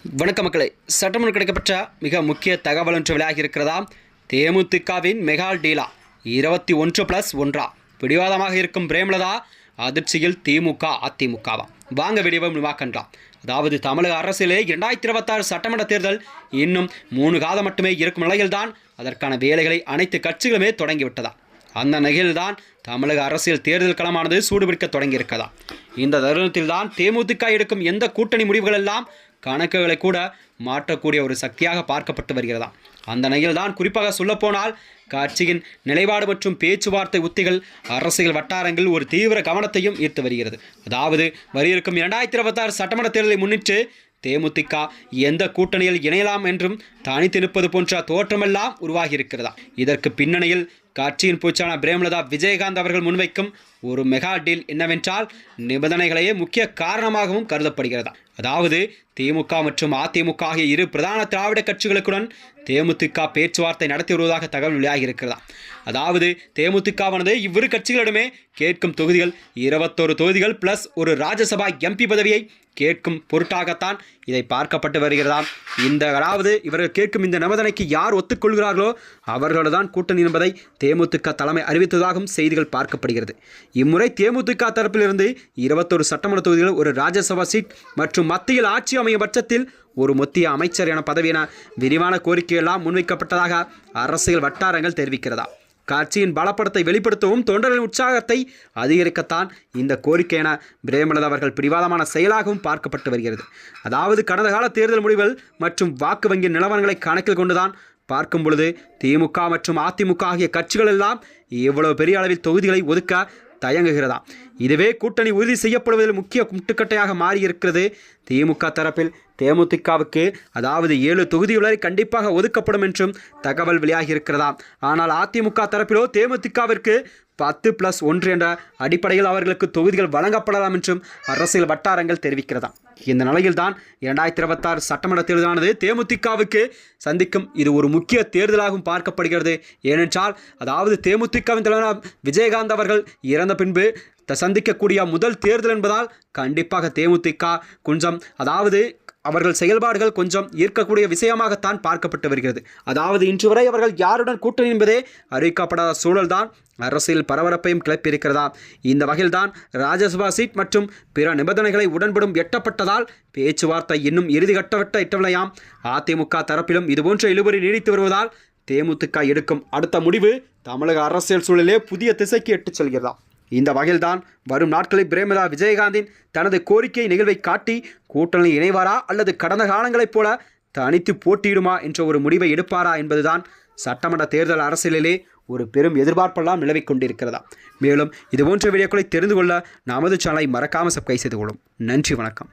வணக்க மக்களே, சட்டமன்ற கிடைக்கப்பட்ட மிக முக்கிய தகவல் ஒன்று விளையாகி இருக்கிறதா? தேமுதிகவின் மெகா டீலா 21+1 பிடிவாதமாக இருக்கும் பிரேமலதா அதிர்ச்சியில் திமுக அதிமுகவா? வாங்க வீடியோவை விரிவாக்கலாம். அதாவது தமிழக அரசிலே 2026 சட்டமன்ற தேர்தல் இன்னும் 3 காலம் மட்டுமே இருக்கும் நிலையில்தான் அதற்கான வேலைகளை அனைத்து கட்சிகளுமே தொடங்கிவிட்டதா? அந்த நிலையில்தான் தமிழக அரசியல் தேர்தல் களமானது சூடுபிடிக்க தொடங்கியிருக்கதா? இந்த தருணத்தில்தான் தேமுதிக எடுக்கும் எந்த கூட்டணி முடிவுகள் எல்லாம் கணக்குகளை கூட மாற்றக்கூடிய ஒரு சக்தியாக பார்க்கப்பட்டு வருகிறதா? அந்த நிலையில்தான் குறிப்பாக சொல்லப்போனால் கட்சியின் நிலைப்பாடு மற்றும் பேச்சுவார்த்தை உத்திகள் அரசியல் வட்டாரங்கள் ஒரு தீவிர கவனத்தையும் ஈர்த்து வருகிறது. அதாவது வரையிருக்கும் 2026 சட்டமன்ற தேர்தலை முன்னிட்டு தேமுதிக எந்த கூட்டணியில் இணையலாம் என்றும் தனித்து நிற்பது போன்ற தோற்றமெல்லாம் உருவாகி இருக்கிறதா? இதற்கு பின்னணியில் கட்சியின் பூச்சான பிரேமலதா விஜயகாந்த் அவர்கள் முன்வைக்கும் ஒரு மெகா டீல் என்னவென்றால் நிபந்தனைகளையே முக்கிய காரணமாகவும் கருதப்படுகிறதா? அதாவது திமுக மற்றும் அதிமுக ஆகிய இரு பிரதான திராவிட கட்சிகளுடன் தேமுதிக பேச்சுவார்த்தை நடத்தி வருவதாக தகவல் வெளியாகி இருக்கிறதா? அதாவது தேமுதிகவானது இவ்விரு கட்சிகளிடமே கேட்கும் தொகுதிகள் 21 தொகுதிகள் பிளஸ் ஒரு ராஜ்யசபா எம்பி பதவியை கேட்கும் பொருட்டாகத்தான் இதை பார்க்கப்பட்டு வருகிறதாம். அதாவது இவர்கள் கேட்கும் இந்த நிபந்தனைக்கு யார் ஒத்துக்கொள்கிறார்களோ அவர்கள்தான் கூட்டணி என்பதை தேமுதிக தலைமை அறிவித்ததாகவும் செய்திகள் பார்க்கப்படுகிறது. இம்முறை தேமுதிக தரப்பிலிருந்து 21 சட்டமன்ற தொகுதிகள், ஒரு ராஜ்யசபா சீட் மற்றும் மத்தியில் ஆட்சி அமையும் பட்சத்தில் ஒரு மத்திய அமைச்சர் என பதவி என விரிவான கோரிக்கையெல்லாம் முன்வைக்கப்பட்டதாக அரசியல் வட்டாரங்கள் தெரிவிக்கிறதா? கட்சியின் பலப்படத்தை வெளிப்படுத்தவும் தொண்டர்களின் உற்சாகத்தை அதிகரிக்கத்தான் இந்த கோரிக்கை என பிரேமலதா அவர்கள் பிடிவாதமான செயலாகவும் பார்க்கப்பட்டு வருகிறது. அதாவது கடந்த கால தேர்தல் முடிவுகள் மற்றும் வாக்கு வங்கி நிலவரங்களை கணக்கில் கொண்டுதான் பார்க்கும் பொழுது திமுக மற்றும் அதிமுக ஆகிய கட்சிகள் எல்லாம் இவ்வளவு பெரிய அளவில் தொகுதிகளை ஒதுக்க தயங்குகிறதா? இதுவே கூட்டணி உறுதி செய்யப்படுவதில் முக்கிய முட்டுக்கட்டையாக மாறியிருக்கிறது. திமுக தரப்பில் தேமுதிகவுக்கு அதாவது 7 தொகுதிகள் வரை கண்டிப்பாக ஒதுக்கப்படும் என்றும் தகவல் வெளியாகி இருக்கிறதா? ஆனால் அதிமுக தரப்பிலோ தேமுதிகவிற்கு 10+1 என்ற அடிப்படையில் அவர்களுக்கு தொகுதிகள் வழங்கப்படலாம் என்றும் அரசியல் வட்டாரங்கள் தெரிவிக்கிறதா? இந்த நிலையில்தான் 2026 சட்டமன்ற தேர்தலானது தேமுதிகவுக்கு சந்திக்கும் இது ஒரு முக்கிய தேர்தலாகவும் பார்க்கப்படுகிறது. ஏனென்றால் அதாவது தேமுதிகவின் தலைவர் விஜயகாந்த் அவர்கள் இறந்த பின்பு சந்திக்கக்கூடிய முதல் தேர்தல் என்பதால் கண்டிப்பாக தேமுதிக கொஞ்சம் அதாவது அவர்கள் செயல்பாடுகள் கொஞ்சம் ஈர்க்கக்கூடிய விஷயமாகத்தான் பார்க்கப்பட்டு வருகிறது. அதாவது இன்று வரை அவர்கள் யாருடன் கூட்டணி என்பதே அறிவிக்கப்படாத சூழல்தான் அரசியல் பரபரப்பையும் கிளப்பியிருக்கிறதா? இந்த வகையில்தான் ராஜ்யசபா சீட் மற்றும் பிற நிபந்தனைகளை உடன்படும் எட்டப்பட்டதால் பேச்சுவார்த்தை இன்னும் இறுதிகட்டப்பட்ட எட்டவில்லையாம். அதிமுக தரப்பிலும் இதுபோன்ற இழுபறி நீடித்து வருவதால் தேமுதிக எடுக்கும் அடுத்த முடிவு தமிழக அரசியல் சூழலே புதிய திசைக்கு எட்டுச் செல்கிறதா? இந்த வகையில்தான் வரும் நாட்களில் பிரேமலதா விஜயகாந்தின் தனது கோரிக்கை நிகழ்வை காட்டி கூட்டணியில் இணைவாரா அல்லது கடந்த காலங்களைப் போல தனித்து போட்டியிடுமா என்ற ஒரு முடிவை எடுப்பாரா என்பதுதான் சட்டமன்ற தேர்தல் அரசியலிலே ஒரு பெரும் எதிர்பார்ப்பெல்லாம் நிலவிக் கொண்டிருக்கிறதா? மேலும் இதுபோன்ற வீடியோக்களை தெரிந்து கொள்ள நமது சேனலை மறக்காமல் சப்ஸ்கிரைப் செய்து கொள்ளும். நன்றி, வணக்கம்.